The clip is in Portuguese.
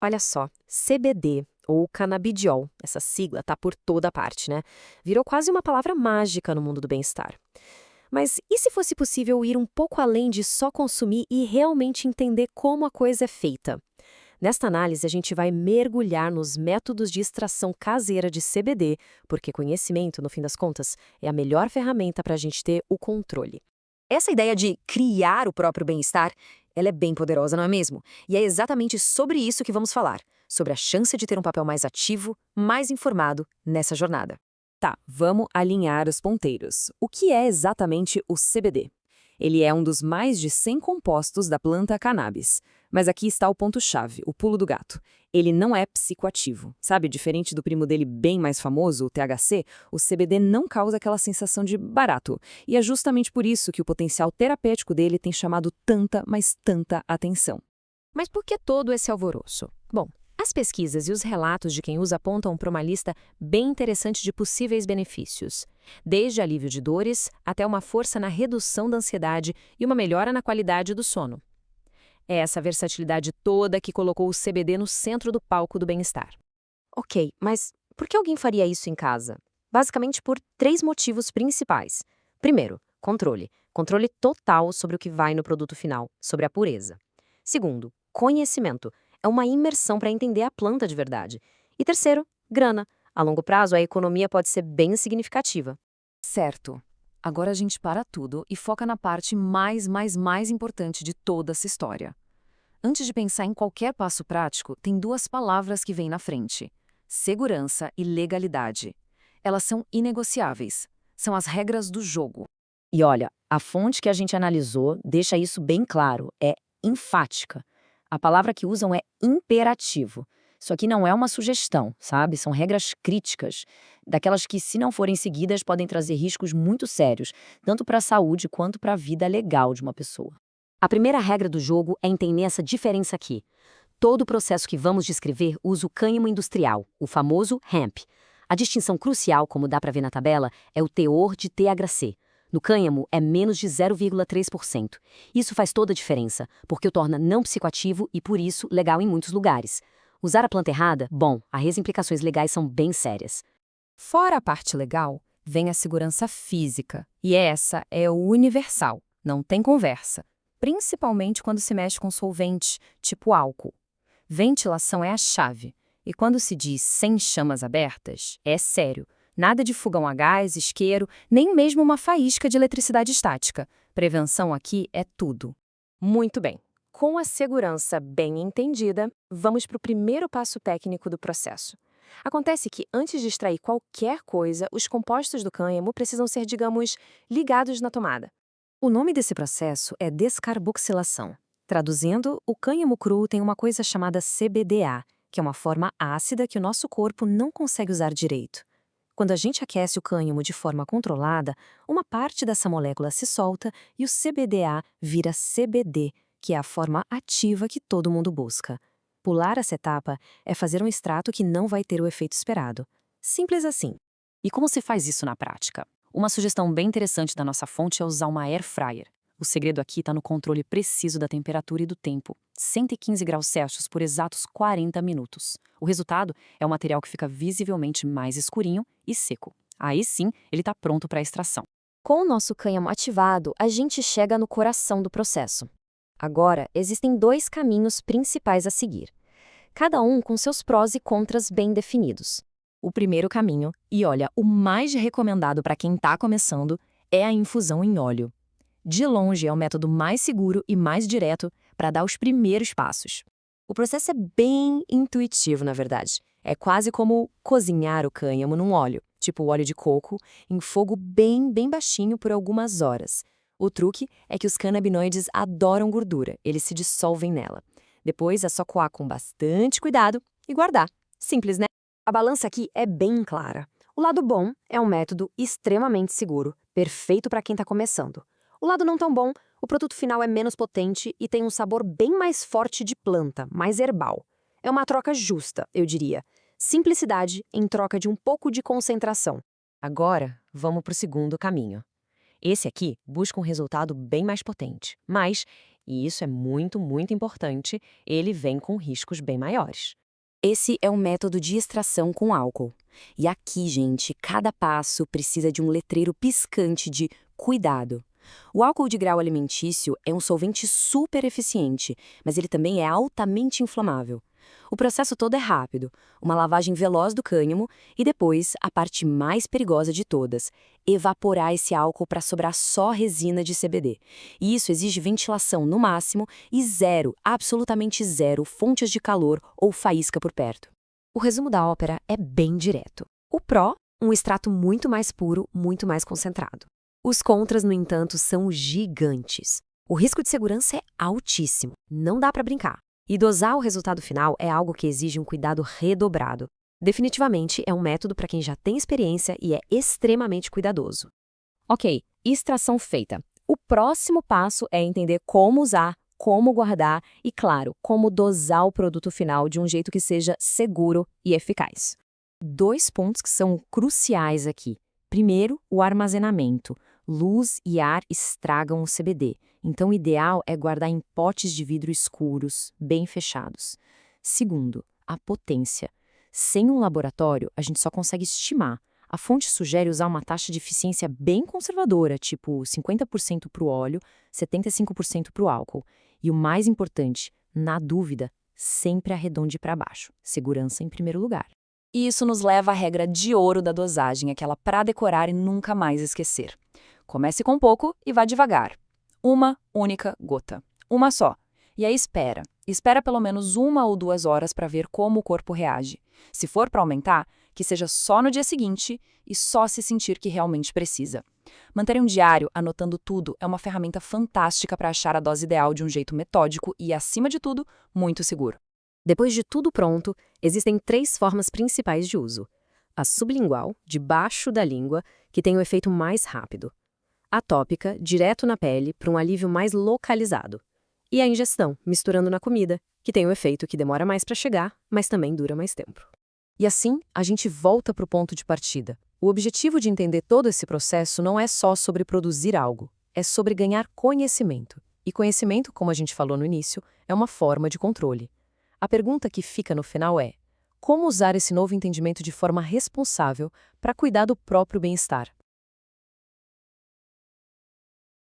Olha só, CBD, ou canabidiol, essa sigla tá por toda parte, né? Virou quase uma palavra mágica no mundo do bem-estar. Mas e se fosse possível ir um pouco além de só consumir e realmente entender como a coisa é feita? Nesta análise, a gente vai mergulhar nos métodos de extração caseira de CBD, porque conhecimento, no fim das contas, é a melhor ferramenta para a gente ter o controle. Essa ideia de criar o próprio bem-estar, ela é bem poderosa, não é mesmo? E é exatamente sobre isso que vamos falar, sobre a chance de ter um papel mais ativo, mais informado nessa jornada. Tá, vamos alinhar os ponteiros. O que é exatamente o CBD? Ele é um dos mais de 100 compostos da planta cannabis. Mas aqui está o ponto-chave, o pulo do gato. Ele não é psicoativo. Sabe, diferente do primo dele bem mais famoso, o THC, o CBD não causa aquela sensação de barato. E é justamente por isso que o potencial terapêutico dele tem chamado tanta, mas tanta atenção. Mas por que todo esse alvoroço? Bom, as pesquisas e os relatos de quem usa apontam para uma lista bem interessante de possíveis benefícios, desde alívio de dores até uma força na redução da ansiedade e uma melhora na qualidade do sono. É essa versatilidade toda que colocou o CBD no centro do palco do bem-estar. Ok, mas por que alguém faria isso em casa? Basicamente por três motivos principais. Primeiro, controle. Controle total sobre o que vai no produto final, sobre a pureza. Segundo, conhecimento. É uma imersão para entender a planta de verdade. E terceiro, grana. A longo prazo, a economia pode ser bem significativa. Certo. Agora a gente para tudo e foca na parte mais importante de toda essa história. Antes de pensar em qualquer passo prático, tem duas palavras que vêm na frente: segurança e legalidade. Elas são inegociáveis. São as regras do jogo. E olha, a fonte que a gente analisou deixa isso bem claro, é enfática. A palavra que usam é imperativo. Isso aqui não é uma sugestão, sabe? São regras críticas, daquelas que, se não forem seguidas, podem trazer riscos muito sérios, tanto para a saúde quanto para a vida legal de uma pessoa. A primeira regra do jogo é entender essa diferença aqui. Todo o processo que vamos descrever usa o cânhamo industrial, o famoso hemp. A distinção crucial, como dá para ver na tabela, é o teor de THC. No cânhamo, é menos de 0,3%. Isso faz toda a diferença, porque o torna não psicoativo e, por isso, legal em muitos lugares. Usar a planta errada? Bom, as implicações legais são bem sérias. Fora a parte legal, vem a segurança física. E essa é o universal, não tem conversa. Principalmente quando se mexe com solvente, tipo álcool. Ventilação é a chave. E quando se diz sem chamas abertas, é sério. Nada de fogão a gás, isqueiro, nem mesmo uma faísca de eletricidade estática. Prevenção aqui é tudo. Muito bem. Com a segurança bem entendida, vamos para o primeiro passo técnico do processo. Acontece que, antes de extrair qualquer coisa, os compostos do cânhamo precisam ser, digamos, ligados na tomada. O nome desse processo é descarboxilação. Traduzindo, o cânhamo cru tem uma coisa chamada CBDA, que é uma forma ácida que o nosso corpo não consegue usar direito. Quando a gente aquece o cânhamo de forma controlada, uma parte dessa molécula se solta e o CBDA vira CBD, que é a forma ativa que todo mundo busca. Pular essa etapa é fazer um extrato que não vai ter o efeito esperado. Simples assim. E como se faz isso na prática? Uma sugestão bem interessante da nossa fonte é usar uma air fryer. O segredo aqui está no controle preciso da temperatura e do tempo, 115 graus Celsius por exatos 40 minutos. O resultado é um material que fica visivelmente mais escurinho e seco. Aí sim, ele está pronto para a extração. Com o nosso cânhamo ativado, a gente chega no coração do processo. Agora, existem dois caminhos principais a seguir, cada um com seus prós e contras bem definidos. O primeiro caminho, e olha, o mais recomendado para quem está começando, é a infusão em óleo. De longe é o método mais seguro e mais direto para dar os primeiros passos. O processo é bem intuitivo, na verdade. É quase como cozinhar o cânhamo num óleo, tipo óleo de coco, em fogo bem baixinho por algumas horas. O truque é que os canabinoides adoram gordura, eles se dissolvem nela. Depois é só coar com bastante cuidado e guardar. Simples, né? A balança aqui é bem clara. O lado bom é um método extremamente seguro, perfeito para quem está começando. O lado não tão bom, o produto final é menos potente e tem um sabor bem mais forte de planta, mais herbal. É uma troca justa, eu diria. Simplicidade em troca de um pouco de concentração. Agora, vamos para o segundo caminho. Esse aqui busca um resultado bem mais potente, mas E isso é muito, muito importante, ele vem com riscos bem maiores. Esse é um método de extração com álcool. E aqui, gente, cada passo precisa de um letreiro piscante de cuidado. O álcool de grau alimentício é um solvente super eficiente, mas ele também é altamente inflamável. O processo todo é rápido, uma lavagem veloz do cânhamo e depois, a parte mais perigosa de todas, evaporar esse álcool para sobrar só resina de CBD. E isso exige ventilação no máximo e zero, absolutamente zero, fontes de calor ou faísca por perto. O resumo da ópera é bem direto. O pró, um extrato muito mais puro, muito mais concentrado. Os contras, no entanto, são gigantes. O risco de segurança é altíssimo, não dá para brincar. E dosar o resultado final é algo que exige um cuidado redobrado. Definitivamente é um método para quem já tem experiência e é extremamente cuidadoso. Ok, extração feita. O próximo passo é entender como usar, como guardar e, claro, como dosar o produto final de um jeito que seja seguro e eficaz. 2 pontos que são cruciais aqui. Primeiro, o armazenamento. Luz e ar estragam o CBD, então o ideal é guardar em potes de vidro escuros, bem fechados. Segundo, a potência. Sem um laboratório, a gente só consegue estimar. A fonte sugere usar uma taxa de eficiência bem conservadora, tipo 50% para o óleo, 75% para o álcool. E o mais importante, na dúvida, sempre arredonde para baixo. Segurança em primeiro lugar. E isso nos leva à regra de ouro da dosagem, aquela para decorar e nunca mais esquecer. Comece com pouco e vá devagar. Uma única gota. Uma só. E aí espera. Espera pelo menos 1 ou 2 horas para ver como o corpo reage. Se for para aumentar, que seja só no dia seguinte e só se sentir que realmente precisa. Manter um diário anotando tudo é uma ferramenta fantástica para achar a dose ideal de um jeito metódico e, acima de tudo, muito seguro. Depois de tudo pronto, existem 3 formas principais de uso. A sublingual, debaixo da língua, que tem o efeito mais rápido. A tópica, direto na pele, para um alívio mais localizado. E a ingestão, misturando na comida, que tem o efeito que demora mais para chegar, mas também dura mais tempo. E assim, a gente volta para o ponto de partida. O objetivo de entender todo esse processo não é só sobre produzir algo, é sobre ganhar conhecimento. E conhecimento, como a gente falou no início, é uma forma de controle. A pergunta que fica no final é: como usar esse novo entendimento de forma responsável para cuidar do próprio bem-estar?